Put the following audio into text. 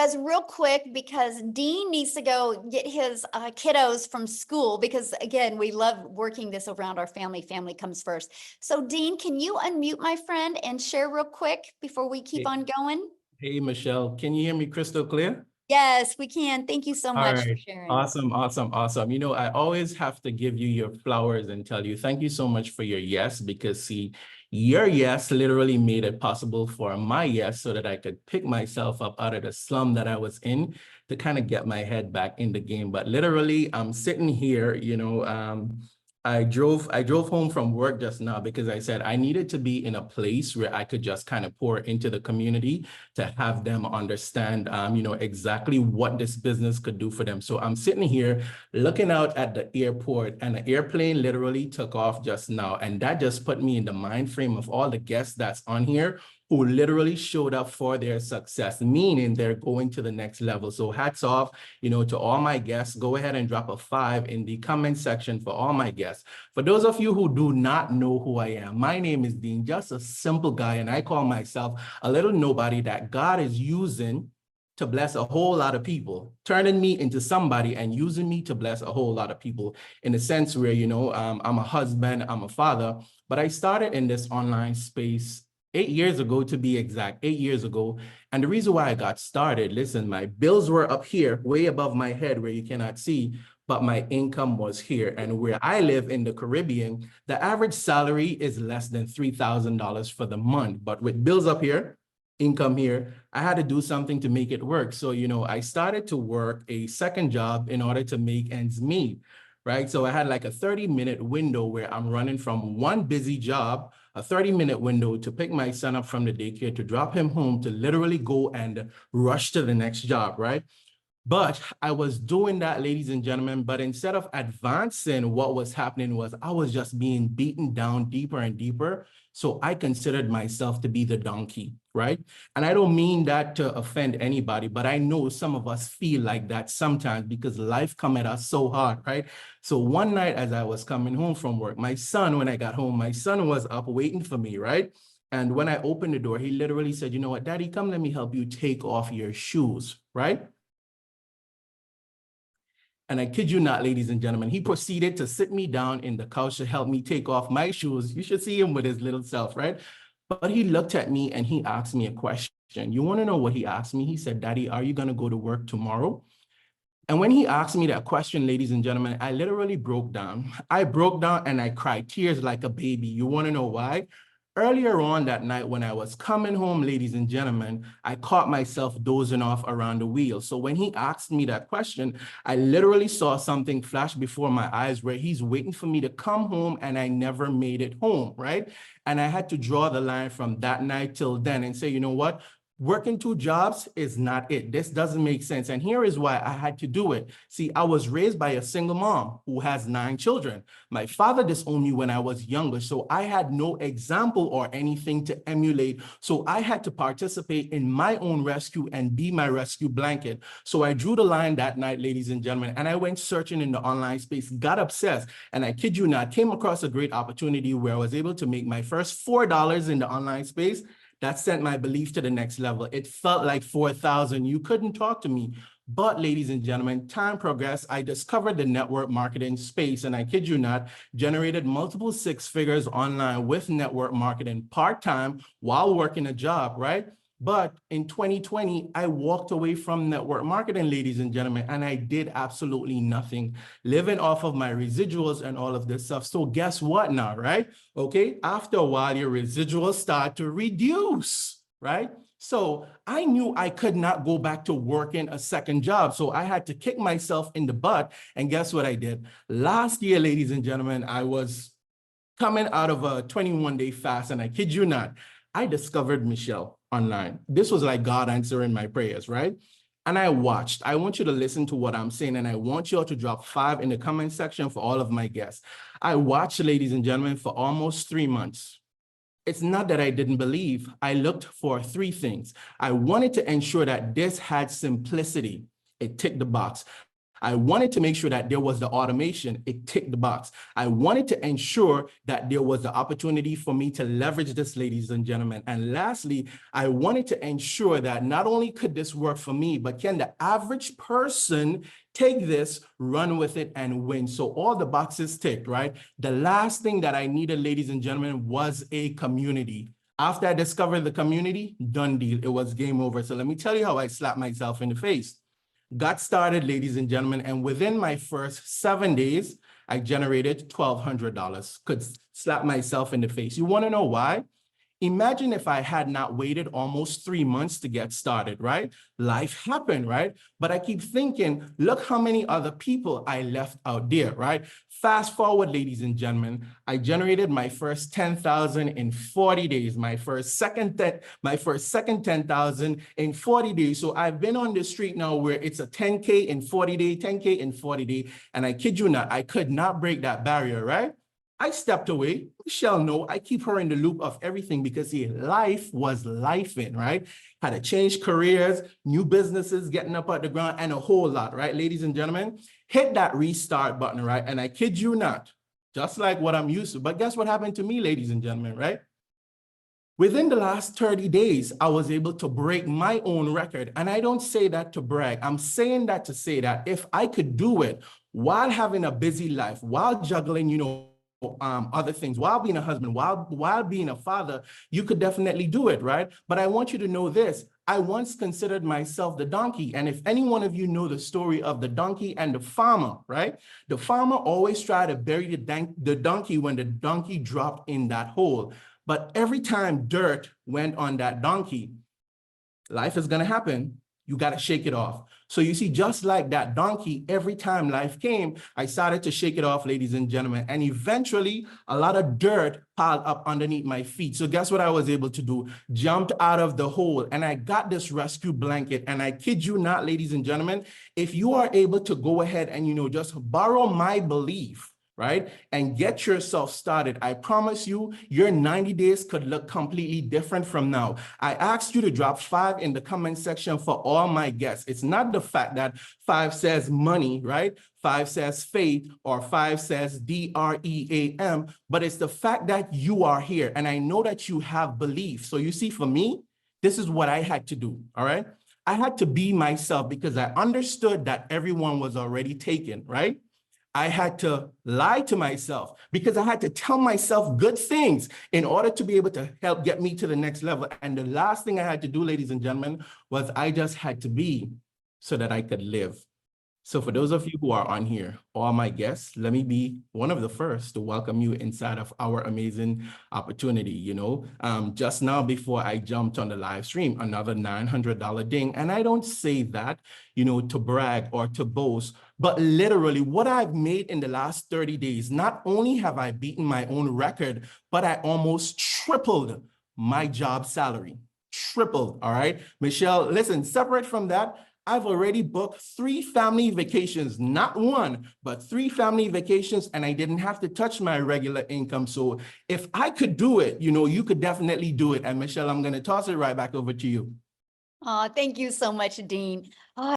As real quick, because Dean needs to go get his kiddos from school, because again, we love working this around our family. Family comes first. So Dean, can you unmute my friend and share real quick before we keep on going? Hey, Michelle, can you hear me crystal clear? Yes, we can. Thank you so All much for right. sharing. Awesome, awesome, awesome. You know, I always have to give you your flowers and tell you thank you so much for your yes, because see, your yes literally made it possible for my yes so that I could pick myself up out of the slum that I was in to kind of get my head back in the game. But literally, I'm sitting here, I drove home from work just now because I said I needed to be in a place where I could just kind of pour into the community to have them understand, exactly what this business could do for them. So I'm sitting here looking out at the airport, and the airplane literally took off just now. And that just put me in the mind frame of all the guests that's on here who literally showed up for their success, meaning they're going to the next level. So hats off, to all my guests. Go ahead and drop a 5 in the comment section for all my guests. For those of you who do not know who I am, my name is Dean, just a simple guy, and I call myself a little nobody that God is using to bless a whole lot of people, turning me into somebody and using me to bless a whole lot of people in a sense where, I'm a husband, I'm a father, but I started in this online space 8 years ago, to be exact, 8 years ago. And the reason why I got started, listen, my bills were up here, way above my head where you cannot see, but my income was here. And where I live in the Caribbean, the average salary is less than $3,000 for the month. But with bills up here, income here, I had to do something to make it work. So, I started to work a second job in order to make ends meet, right? So I had like a 30-minute window where I'm running from one busy job, a 30-minute window to pick my son up from the daycare, to drop him home, to literally go and rush to the next job, right? But I was doing that, ladies and gentlemen, but instead of advancing, what was happening was I was just being beaten down deeper and deeper. So I considered myself to be the donkey, right? And I don't mean that to offend anybody, but I know some of us feel like that sometimes because life come at us so hard, right? So one night as I was coming home from work, when I got home, my son was up waiting for me, right? And when I opened the door, he literally said, "You know what, Daddy, come let me help you take off your shoes," right? And I kid you not, ladies and gentlemen, he proceeded to sit me down in the couch to help me take off my shoes. You should see him with his little self, right? But he looked at me and he asked me a question. You want to know what he asked me? He said, "Daddy, are you going to go to work tomorrow?" And when he asked me that question, ladies and gentlemen, I literally broke down. I broke down and I cried tears like a baby. You want to know why? Earlier on that night when I was coming home, ladies and gentlemen, I caught myself dozing off around the wheel. So when he asked me that question, I literally saw something flash before my eyes where he's waiting for me to come home and I never made it home, right? And I had to draw the line from that night till then and say, you know what? Working 2 jobs is not it. This doesn't make sense. And here is why I had to do it. See, I was raised by a single mom who has 9 children. My father disowned me when I was younger, so I had no example or anything to emulate. So I had to participate in my own rescue and be my rescue blanket. So I drew the line that night, ladies and gentlemen, and I went searching in the online space, got obsessed, and I kid you not, came across a great opportunity where I was able to make my first $4 in the online space. That sent my belief to the next level. It felt like 4,000. You couldn't talk to me. But ladies and gentlemen, time progressed. I discovered the network marketing space, and I kid you not, generated multiple 6 figures online with network marketing part-time while working a job, right? But in 2020, I walked away from network marketing, ladies and gentlemen, and I did absolutely nothing, living off of my residuals and all of this stuff. So guess what now, right? Okay, after a while, your residuals start to reduce, right? So I knew I could not go back to working a second job. So I had to kick myself in the butt. And guess what I did? Last year, ladies and gentlemen, I was coming out of a 21-day fast, and I kid you not, I discovered Michelle online. This was like God answering my prayers, right? And I watched. I want you to listen to what I'm saying, and I want you all to drop 5 in the comment section for all of my guests. I watched, ladies and gentlemen, for almost 3 months. It's not that I didn't believe. I looked for 3 things. I wanted to ensure that this had simplicity. It ticked the box. I wanted to make sure that there was the automation. It ticked the box. I wanted to ensure that there was the opportunity for me to leverage this, ladies and gentlemen. And lastly, I wanted to ensure that not only could this work for me, but can the average person take this, run with it, and win? So all the boxes ticked, right? The last thing that I needed, ladies and gentlemen, was a community. After I discovered the community, done deal. It was game over. So let me tell you how I slapped myself in the face. Got started, ladies and gentlemen, and within my first 7 days, I generated $1,200. Could slap myself in the face. You want to know why? Imagine if I had not waited almost 3 months to get started, right? Life happened, right? But I keep thinking, look how many other people I left out there, right? Fast forward, ladies and gentlemen, I generated my first 10,000 in 40 days, my first second 10,000 in 40 days. So I've been on the street now where it's a 10K in 40 day, 10K in 40 day. And I kid you not, I could not break that barrier, right? I stepped away. Michelle, no, I keep her in the loop of everything because life was lifing, right? Had to change careers, new businesses, getting up at the ground, and a whole lot, right? Ladies and gentlemen, hit that restart button, right? And I kid you not, just like what I'm used to. But guess what happened to me, ladies and gentlemen, right? Within the last 30 days, I was able to break my own record. And I don't say that to brag. I'm saying that to say that if I could do it while having a busy life, while juggling, other things, while being a husband, while being a father, you could definitely do it, right? But I want you to know this. I once considered myself the donkey. And if any one of you know the story of the donkey and the farmer, right? The farmer always tried to bury the donkey when the donkey dropped in that hole. But every time dirt went on that donkey, life is going to happen. You got to shake it off. So you see, just like that donkey, every time life came, I started to shake it off, ladies and gentlemen. And eventually, a lot of dirt piled up underneath my feet. So guess what I was able to do? Jumped out of the hole and I got this rescue blanket. And I kid you not, ladies and gentlemen, if you are able to go ahead and, just borrow my belief, right? And get yourself started. I promise you, your 90 days could look completely different from now. I asked you to drop 5 in the comment section for all my guests. It's not the fact that 5 says money, right? 5 says faith, or 5 says DREAM, but it's the fact that you are here. And I know that you have belief. So you see, for me, this is what I had to do, all right? I had to be myself because I understood that everyone was already taken, right? I had to lie to myself because I had to tell myself good things in order to be able to help get me to the next level. And the last thing I had to do, ladies and gentlemen, was I just had to be so that I could live. So for those of you who are on here, all my guests, let me be one of the first to welcome you inside of our amazing opportunity. Just now before I jumped on the live stream, another $900 ding. And I don't say that, to brag or to boast, but literally what I've made in the last 30 days, not only have I beaten my own record, but I almost tripled my job salary. Tripled, all right? Michelle, listen, separate from that, I've already booked 3 family vacations, not 1, but 3 family vacations, and I didn't have to touch my regular income. So if I could do it, you could definitely do it. And Michelle, I'm going to toss it right back over to you. Thank you so much, Dean.